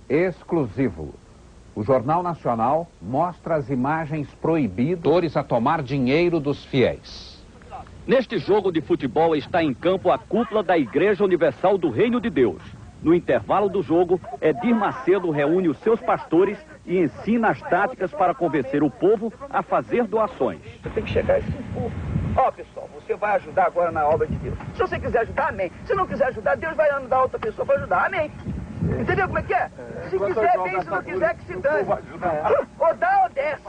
exclusivo. O Jornal Nacional mostra as imagens proibidas a tomar dinheiro dos fiéis. Neste jogo de futebol está em campo a cúpula da Igreja Universal do Reino de Deus. No intervalo do jogo, Edir Macedo reúne os seus pastores e ensina as táticas para convencer o povo a fazer doações. Você tem que chegar a esse povo. Ó, pessoal, você vai ajudar agora na obra de Deus. Se você quiser ajudar, amém. Se não quiser ajudar, Deus vai andar outra pessoa para ajudar, amém. Entendeu como é que é? Se quiser, bem, se não quiser, que se dane. Ou dá ou desce.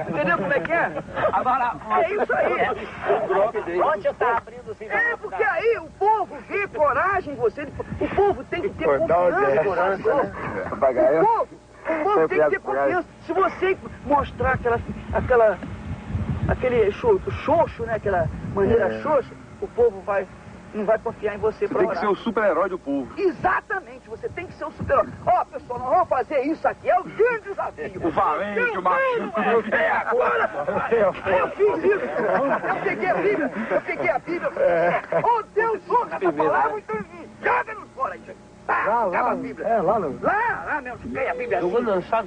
Entendeu como é que é? Agora, é isso aí. Onde está abrindo o sinal? É, porque aí o povo vê coragem em você. O povo tem que ter confiança no pastor. O povo tem que ter confiança. Se você mostrar aquele xoxo, né? Aquela maneira xoxa, o povo não vai confiar em você para orar. Tem que ser o super-herói do povo. Exatamente, você tem que ser o super-herói. Ó, pessoal, nós vamos fazer isso aqui, é o grande desafio. O valente, o macho. É agora, papai. Eu fiz isso. Eu peguei a Bíblia. Oh, Deus, ouça essa palavra, então joga-nos fora aí. Acaba a Bíblia. Lá mesmo, joguei a Bíblia assim. Jogou no chão,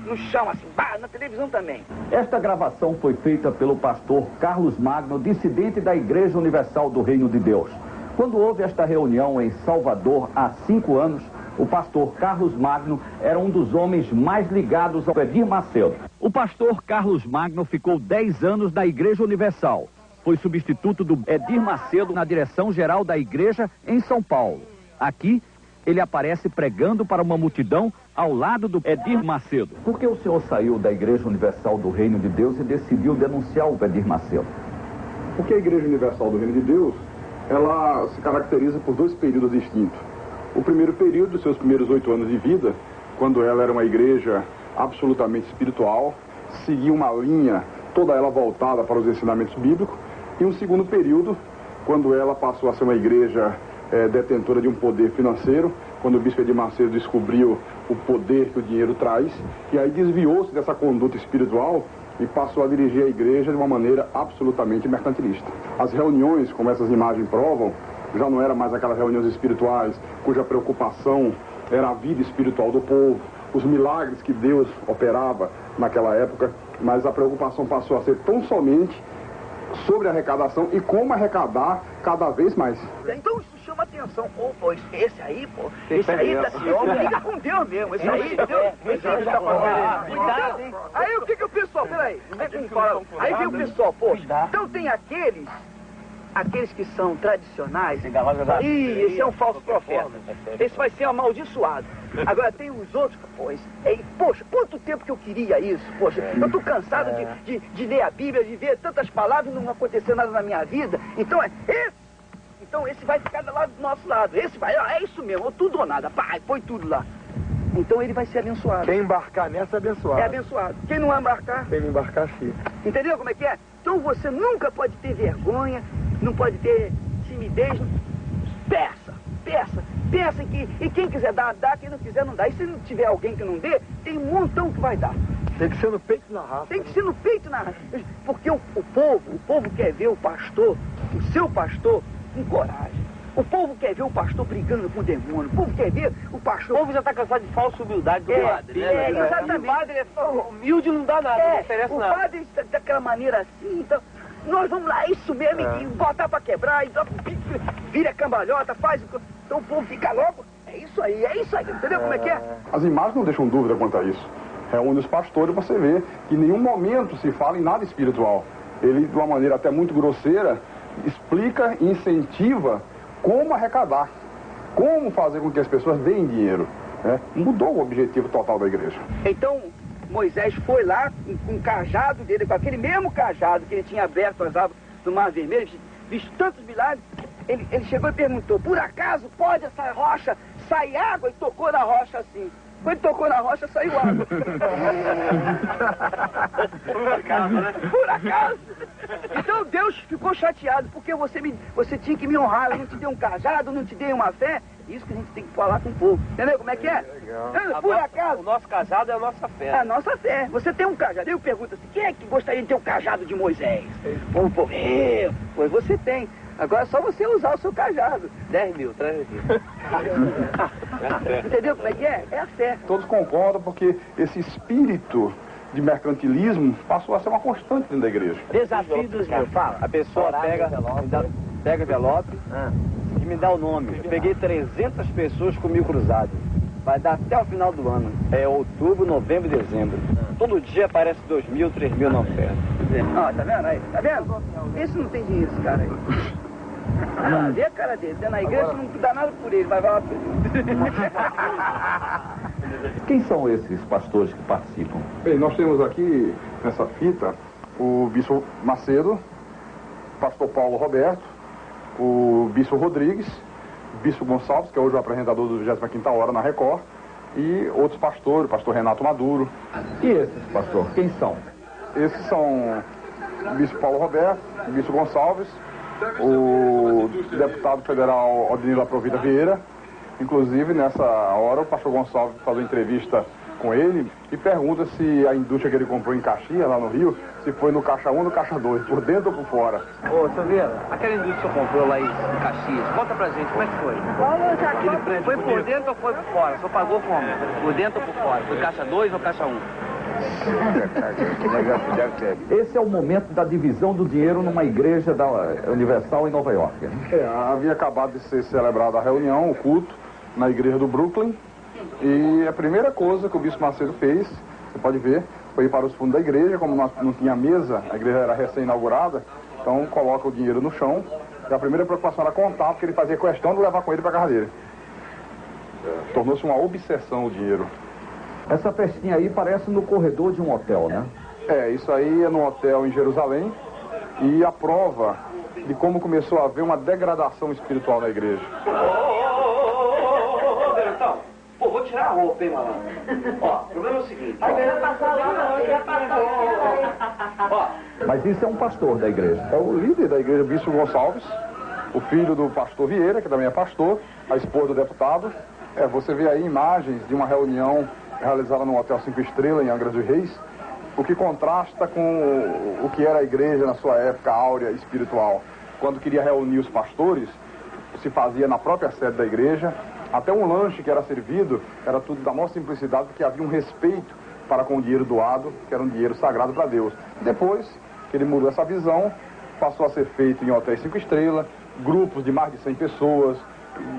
no chão, assim, na televisão também. Esta gravação foi feita pelo pastor Carlos Magno, dissidente da Igreja Universal do Reino de Deus. Quando houve esta reunião em Salvador há 5 anos, o pastor Carlos Magno era um dos homens mais ligados ao Edir Macedo. O pastor Carlos Magno ficou 10 anos na Igreja Universal. Foi substituto do Edir Macedo na direção-geral da igreja em São Paulo. Aqui, ele aparece pregando para uma multidão ao lado do Edir Macedo. Por que o senhor saiu da Igreja Universal do Reino de Deus e decidiu denunciar o Edir Macedo? Porque a Igreja Universal do Reino de Deus, ela se caracteriza por 2 períodos distintos. O primeiro período, dos seus primeiros 8 anos de vida, quando ela era uma igreja absolutamente espiritual, seguia uma linha, toda ela voltada para os ensinamentos bíblicos. E um segundo período, quando ela passou a ser uma igreja detentora de um poder financeiro, quando o bispo Edir Macedo descobriu o poder que o dinheiro traz, e aí desviou-se dessa conduta espiritual e passou a dirigir a igreja de uma maneira absolutamente mercantilista. As reuniões, como essas imagens provam, já não eram mais aquelas reuniões espirituais, cuja preocupação era a vida espiritual do povo, os milagres que Deus operava naquela época, mas a preocupação passou a ser tão somente sobre a arrecadação e como arrecadar cada vez mais. Então isso chama atenção. Pô, esse aí, liga com Deus mesmo. Esse aí, cuidado, hein? Aí o que o pessoal, peraí, aí vem o pessoal, pô, então tem aqueles que são tradicionais, esse é um falso profeta, esse vai ser amaldiçoado. Agora tem os outros, poxa, quanto tempo que eu queria isso, poxa, eu tô cansado de ler a Bíblia, de ver tantas palavras e não acontecer nada na minha vida, então esse vai ficar lá do nosso lado, esse vai, é isso mesmo, tudo ou nada, põe tudo lá. Então ele vai ser abençoado. Quem embarcar nessa é abençoado. É abençoado. Quem não embarcar? Quem não embarcar, sim. Entendeu como é que é? Então você nunca pode ter vergonha, não pode ter timidez. Peça e quem quiser dar, dá, quem não quiser não dá. E se não tiver alguém que não dê, tem um montão que vai dar. Tem que ser no peito e na raça. Tem que ser no peito e na raça. Porque o povo quer ver o pastor, o seu pastor, com coragem. O povo quer ver o pastor brigando com o demônio. O povo quer ver o pastor... O povo já está cansado de falsa humildade do padre, né? Exatamente. O padre é humilde, não dá nada, não interessa nada. O padre daquela maneira assim, então... Nós vamos lá, isso mesmo, e botar pra quebrar, então vira cambalhota, faz... Então o povo fica logo, é isso aí, entendeu como é que é? As imagens não deixam dúvida quanto a isso. Reúne os pastores, você vê que em nenhum momento se fala em nada espiritual. Ele, de uma maneira até muito grosseira, explica e incentiva como arrecadar, como fazer com que as pessoas deem dinheiro. Né? Mudou o objetivo total da igreja. Então, Moisés foi lá com o cajado dele, com aquele mesmo cajado que ele tinha aberto as águas do Mar Vermelho, visto tantos milagres, ele chegou e perguntou, por acaso pode essa rocha sair água? E tocou na rocha assim. Quando tocou na rocha, saiu água. Por acaso, né? Por acaso. Então Deus ficou chateado, porque você tinha que me honrar, eu não te dei um cajado, não te dei uma fé. Isso que a gente tem que falar com o povo. Entendeu como é que é? Legal. Por acaso. O nosso cajado é a nossa fé. É a nossa fé. Você tem um cajado. Eu pergunto assim, quem é que gostaria de ter o cajado de Moisés? O povo, pois você tem. Agora é só você usar o seu cajado. 10 mil, traz aqui. Entendeu como é que é? É a fé. Todos concordam porque esse espírito de mercantilismo passou a ser uma constante dentro da igreja. Desafio dos meus, fala. A pessoa pega envelope e me dá o nome. Eu peguei 300 pessoas comigo cruzado. Vai dar até o final do ano. É outubro, novembro e dezembro. Todo dia aparece 2 mil, 3 mil na oferta. Ó, tá vendo aí? Tá vendo? Esse não tem dinheiro, esse cara aí. Ah, vê a cara dele. Tá na igreja, não dá nada por ele, vai lá por ele. Quem são esses pastores que participam? Bem, nós temos aqui nessa fita o bispo Macedo, pastor Paulo Roberto, o bispo Rodrigues, o bispo Gonçalves, que é hoje o apresentador do 25ª Hora na Record, e outros pastores, o pastor Renato Maduro. E esses, pastor, quem são? Esses são o bispo Paulo Roberto, o bispo Gonçalves, o deputado federal Odinilo Aprovita Vieira. Inclusive, nessa hora, o pastor Gonçalves faz uma entrevista com ele e pergunta se a indústria que ele comprou em Caxias, lá no Rio, se foi no caixa 1 ou no caixa 2, por dentro ou por fora. Ô, Silveira, aquela indústria que você comprou lá em Caxias, conta pra gente, como é que foi? Foi por dentro ou foi por fora? Você pagou como? Por dentro ou por fora? Foi caixa 2 ou caixa 1? Esse é o momento da divisão do dinheiro numa igreja da Universal em Nova York. Havia acabado de ser celebrada a reunião, o culto, na igreja do Brooklyn. E a primeira coisa que o bispo Macedo fez, você pode ver, foi ir para os fundos da igreja. Como não tinha mesa, a igreja era recém-inaugurada, então coloca o dinheiro no chão. E a primeira preocupação era contar, porque ele fazia questão de levar com ele para a casa dele. Tornou-se uma obsessão o dinheiro. Essa festinha aí parece no corredor de um hotel, né? Isso aí é num hotel em Jerusalém. E a prova de como começou a haver uma degradação espiritual na igreja. Pô, vou tirar a roupa, hein, malandro? Ó, o problema é o seguinte. Mas isso é um pastor da igreja. É o líder da igreja, o bispo Gonçalves, o filho do pastor Vieira, que também é pastor, a esposa do deputado. Você vê aí imagens de uma reunião realizada no Hotel 5 Estrelas, em Angra dos Reis, o que contrasta com o que era a igreja na sua época áurea espiritual. Quando queria reunir os pastores, se fazia na própria sede da igreja. Até um lanche que era servido era tudo da maior simplicidade, porque havia um respeito para com o dinheiro doado, que era um dinheiro sagrado para Deus. Depois que ele mudou essa visão, passou a ser feito em hotéis 5 estrelas, grupos de mais de 100 pessoas,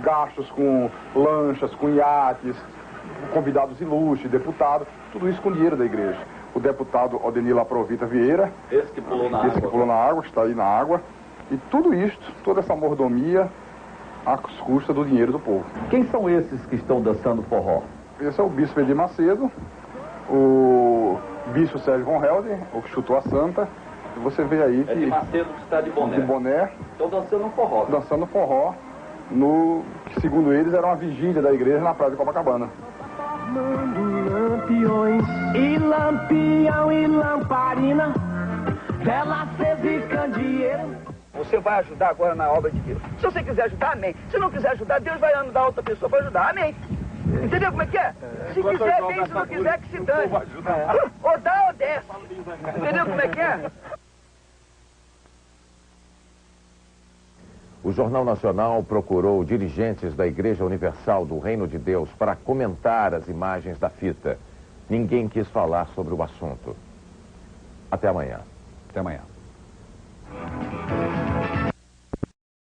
gastos com lanchas, com iates, convidados ilustres, deputados, tudo isso com dinheiro da igreja. O deputado Odinilo Aprovita Vieira, Esse que pulou na água, está aí na água, e tudo isto, toda essa mordomia, às custas do dinheiro do povo. Quem são esses que estão dançando forró? Esse é o bispo Edir Macedo, o bispo Sérgio Von Helder, o que chutou a santa. E você vê aí que... Edir Macedo que está de boné. De boné. Estão dançando forró. Dançando forró, que segundo eles era uma vigília da igreja na praia de Copacabana. Lampiões e lampião e lamparina, vela acesa e candeeiro. Você vai ajudar agora na obra de Deus. Se você quiser ajudar, amém. Se não quiser ajudar, Deus vai mandar outra pessoa para ajudar, amém. Entendeu como é que é? Se quiser, bem, se não quiser, que se dane. Ou dá ou desce. Entendeu como é que é? O Jornal Nacional procurou dirigentes da Igreja Universal do Reino de Deus para comentar as imagens da fita. Ninguém quis falar sobre o assunto. Até amanhã. Até amanhã.